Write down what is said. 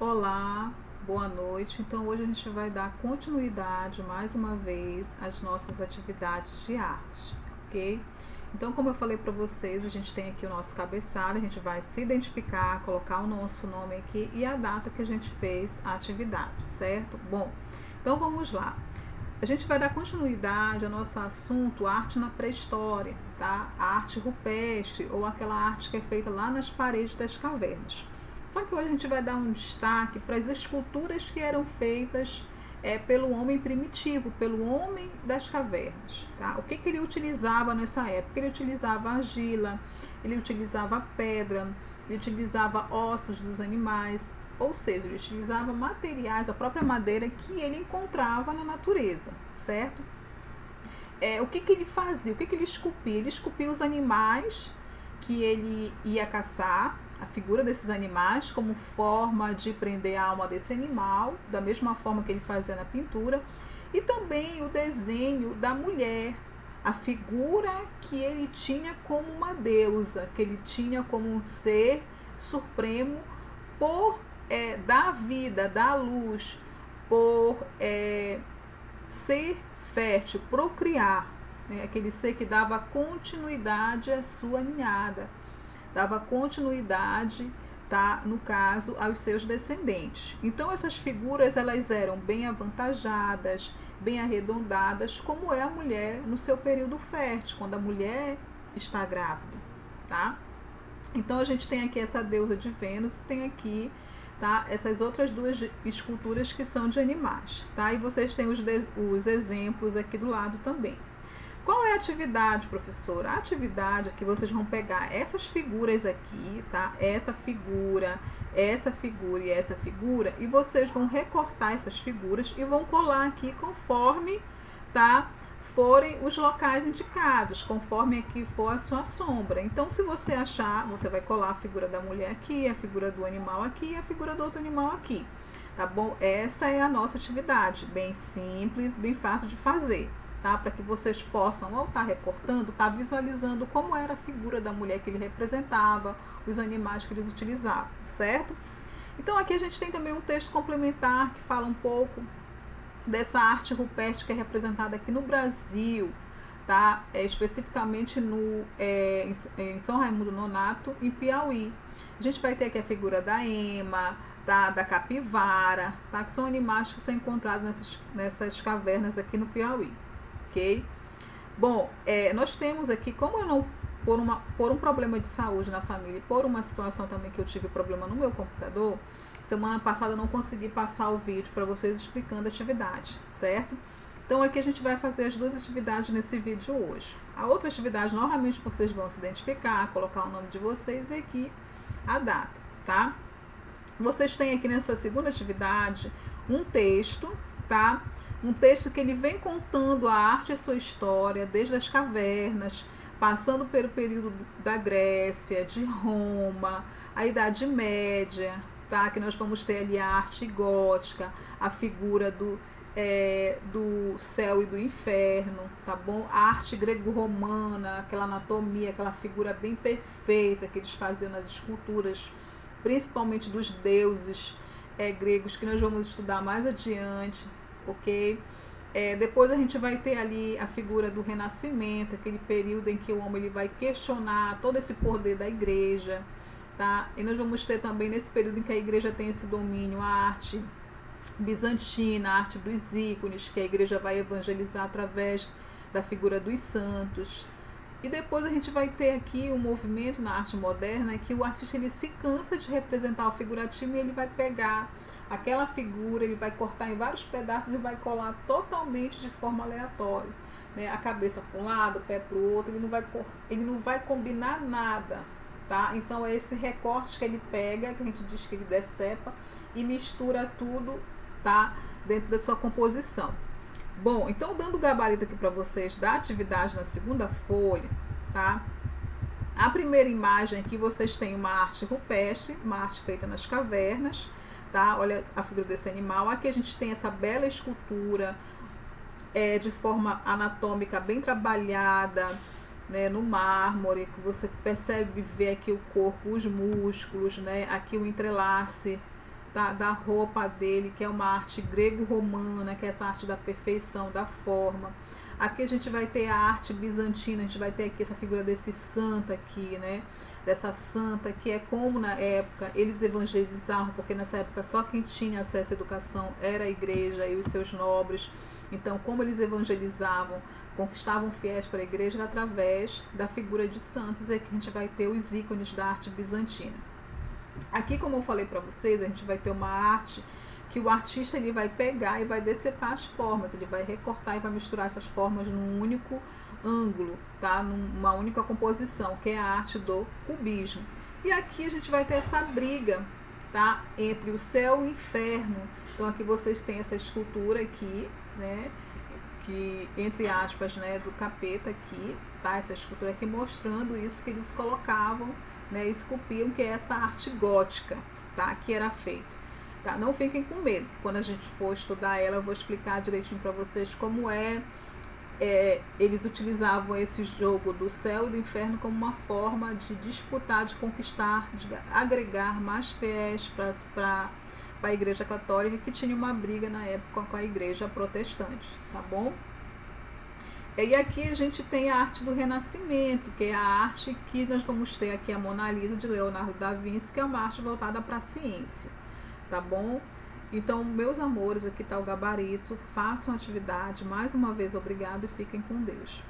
Olá, boa noite. Então hoje a gente vai dar continuidade mais uma vez às nossas atividades de arte, ok? Então, como eu falei para vocês, a gente tem aqui o nosso cabeçalho, a gente vai se identificar, colocar o nosso nome aqui e a data que a gente fez a atividade, certo? Bom, então vamos lá. A gente vai dar continuidade ao nosso assunto arte na pré-história, tá? A arte rupestre ou aquela arte que é feita lá nas paredes das cavernas. Só que hoje a gente vai dar um destaque para as esculturas que eram feitas pelo homem primitivo, pelo homem das cavernas. Tá? O que ele utilizava nessa época? Ele utilizava argila, ele utilizava pedra, ele utilizava ossos dos animais, ou seja, ele utilizava materiais, a própria madeira que ele encontrava na natureza, certo? O que ele fazia? O que ele esculpia? Ele esculpia os animais que ele ia caçar, a figura desses animais como forma de prender a alma desse animal, da mesma forma que ele fazia na pintura, e também o desenho da mulher, a figura que ele tinha como uma deusa, que ele tinha como um ser supremo por dar vida, dar luz, por ser fértil, procriar, né? Aquele ser que dava continuidade à sua ninhada, dava continuidade, tá, no caso, aos seus descendentes. Então essas figuras elas eram bem avantajadas, bem arredondadas, como é a mulher no seu período fértil, quando a mulher está grávida, tá? Então a gente tem aqui essa deusa de Vênus e tem aqui, tá, essas outras duas esculturas que são de animais, tá? E vocês têm os exemplos aqui do lado também. Qual é a atividade, professora? A atividade é que vocês vão pegar essas figuras aqui, tá? Essa figura e essa figura, e vocês vão recortar essas figuras e vão colar aqui conforme, tá, forem os locais indicados, conforme aqui for a sua sombra. Então, se você achar, você vai colar a figura da mulher aqui, a figura do animal aqui e a figura do outro animal aqui, tá bom? Essa é a nossa atividade, bem simples, bem fácil de fazer. Tá? Para que vocês possam, ao estar recortando, estar visualizando como era a figura da mulher que ele representava, os animais que eles utilizavam, certo? Então aqui a gente tem também um texto complementar que fala um pouco dessa arte rupestre que é representada aqui no Brasil, tá? Especificamente em São Raimundo Nonato, em Piauí. A gente vai ter aqui a figura da ema, tá? Da capivara, tá? Que são animais que são encontrados nessas cavernas aqui no Piauí. Ok? Bom, nós temos aqui, como eu não, por um problema de saúde na família e por uma situação também que eu tive problema no meu computador, semana passada eu não consegui passar o vídeo para vocês explicando a atividade, certo? Então aqui a gente vai fazer as duas atividades nesse vídeo hoje. A outra atividade, novamente, vocês vão se identificar, colocar o nome de vocês e aqui a data, tá? Vocês têm aqui nessa segunda atividade um texto, tá? Um texto que ele vem contando a arte e a sua história, desde as cavernas, passando pelo período da Grécia, de Roma, a Idade Média, tá? Que nós vamos ter ali a arte gótica, a figura do céu e do inferno, tá bom? A arte grego-romana, aquela anatomia, aquela figura bem perfeita que eles faziam nas esculturas, principalmente dos deuses gregos, que nós vamos estudar mais adiante, ok? Depois a gente vai ter ali a figura do Renascimento, aquele período em que o homem ele vai questionar todo esse poder da igreja, tá? E nós vamos ter também nesse período em que a igreja tem esse domínio, a arte bizantina, a arte dos ícones, que a igreja vai evangelizar através da figura dos santos. E depois a gente vai ter aqui um movimento na arte moderna que o artista ele se cansa de representar o figurativo e ele vai pegar aquela figura, ele vai cortar em vários pedaços e vai colar totalmente de forma aleatória, né? A cabeça para um lado, o pé para o outro, ele não vai combinar nada, tá? Então é esse recorte que ele pega, que a gente diz que ele decepa e mistura tudo, tá? Dentro da sua composição. Bom, então dando o gabarito aqui para vocês da atividade na segunda folha, tá? A primeira imagem aqui vocês têm uma arte rupestre, uma arte feita nas cavernas, tá? Olha a figura desse animal. Aqui a gente tem essa bela escultura de forma anatômica bem trabalhada, né, no mármore, que você percebe ver aqui o corpo, os músculos, né? Aqui o entrelace da roupa dele, que é uma arte grego-romana, que é essa arte da perfeição, da forma. Aqui a gente vai ter a arte bizantina, a gente vai ter aqui essa figura desse santo aqui, né? Dessa santa, que é como na época eles evangelizavam, porque nessa época só quem tinha acesso à educação era a igreja e os seus nobres. Então, como eles evangelizavam, conquistavam fiéis para a igreja, era através da figura de santos, é que a gente vai ter os ícones da arte bizantina. Aqui, como eu falei para vocês, a gente vai ter uma arte que o artista ele vai pegar e vai decepar as formas, ele vai recortar e vai misturar essas formas num único ângulo, tá? Numa única composição, que é a arte do cubismo. E aqui a gente vai ter essa briga, tá? Entre o céu e o inferno. Então aqui vocês têm essa escultura aqui, né? Que, entre aspas, né, do capeta aqui, tá? Essa escultura aqui mostrando isso que eles colocavam, né, esculpiam, que é essa arte gótica, tá? Que era feito. Tá? Não fiquem com medo, que quando a gente for estudar ela, eu vou explicar direitinho para vocês como eles utilizavam esse jogo do céu e do inferno como uma forma de disputar, de conquistar, de agregar mais fiéis para a Igreja Católica, que tinha uma briga na época com a Igreja Protestante, tá bom? E aqui a gente tem a arte do Renascimento, que é a arte que nós vamos ter aqui, a Mona Lisa de Leonardo da Vinci, que é uma arte voltada para a ciência, tá bom? Então, meus amores, aqui está o gabarito, façam atividade, mais uma vez obrigado e fiquem com Deus.